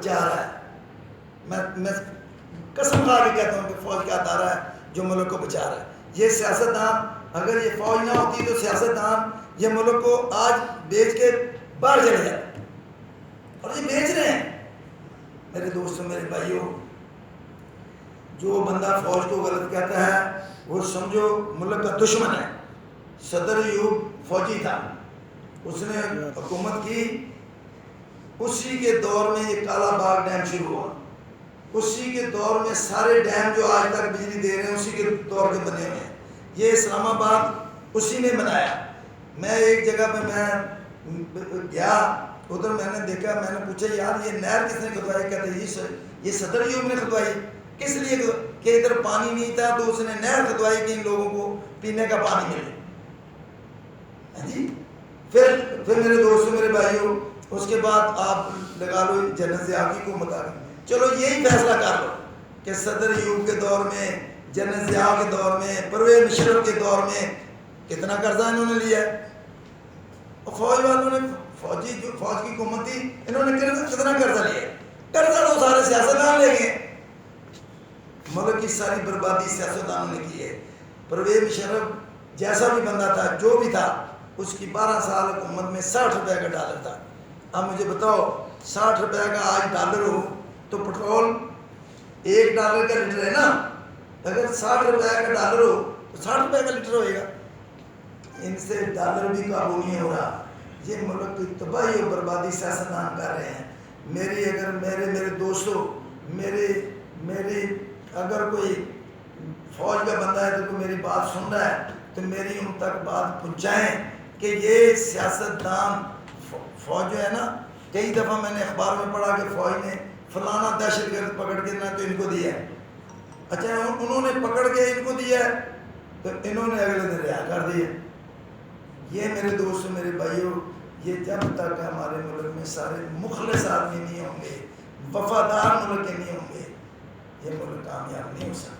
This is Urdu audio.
چاہ رہا ہے، میں قسم کھا کے کہتا ہوں کہ فوج کا ادارہ ہے جو ملک کو بچا رہا ہے۔ یہ سیاستدان، اگر یہ فوج نہ ہوتی تو سیاستدان یہ ملک کو آج بیچ کے باہر چلے جاتے، اور یہ بیچ رہے ہیں۔ میرے دوستوں، میرے بھائیوں، جو بندہ فوج کو غلط کہتا ہے وہ سمجھو ملک کا دشمن ہے۔ صدر ایوب فوجی تھا، اس نے حکومت کی، اسی کے دور میں یہ کالا باغ ڈیم شروع ہوا، اسی کے دور میں سارے ڈیم جو آج تک بجلی دے رہے ہیں اسی کے دور کے بنے ہوئے ہیں۔ یہ اسلام آباد اسی نے بنایا۔ میں ایک جگہ پہ میں گیا، ادھر میں نے دیکھا، میں نے پوچھا یار یہ نہر کس نے کھدوائی؟ کہتے ہیں یہ صدر ایوب نے کھدوائی۔ کس لیے کہ ادھر پانی نہیں تھا تو اس نے نہر کھدوائی کہ ان لوگوں کو پینے کا پانی ملے۔ جی پھر میرے دوستوں، میرے بھائیوں، اس کے بعد آپ لگا لو جنرل ضیاء کی حکومت آ گئی۔ چلو یہی فیصلہ کر لو کہ صدر ایوب کے دور میں، جنرل ضیاء کے دور میں، پرویز مشرف کے دور میں کتنا قرضہ انہوں نے لیا ہے، اور فوج والوں نے فوج کی حکومت تھی، انہوں نے کتنا قرضہ لیا ہے؟ قرضہ تو سارے سیاستدان لے گئے۔ ملک کی ساری بربادی سیاستدانوں نے کی ہے۔ پرویز مشرف جیسا بھی بندہ تھا، جو بھی تھا، اس کی 12 سال حکومت میں 60 روپے کا ڈالر تھا۔ اب مجھے بتاؤ 60 روپے کا آج ڈالر ہو تو پٹرول $1 کا لیٹر ہے نا، اگر 60 روپے کا ڈالر ہو تو 60 روپے کا لیٹر ہوئے گا۔ ان سے ڈالر بھی قابو نہیں ہو رہا۔ یہ ملک کی تباہی اور بربادی سیاستدان کر رہے ہیں۔ میرے دوستوں، میری اگر کوئی فوج کا بندہ ہے تو کوئی میری بات سن رہا ہے تو میری ان تک بات پہنچائیں کہ یہ سیاستدان فوج جو ہے نا، کئی دفعہ میں نے اخبار میں پڑھا کہ فوج نے فلانا دہشت گرد پکڑ کے نہ تو ان کو دیا ہے، اچھا انہوں نے پکڑ کے ان کو دیا ہے تو انہوں نے اگلے دن رہا کر دیا۔ یہ میرے دوستوں، میرے بھائیوں، یہ جب تک ہمارے ملک میں سارے مخلص آدمی نہیں ہوں گے، وفادار ملک کے نہیں ہوں گے، یہ ملک کامیاب نہیں ہو سکتا۔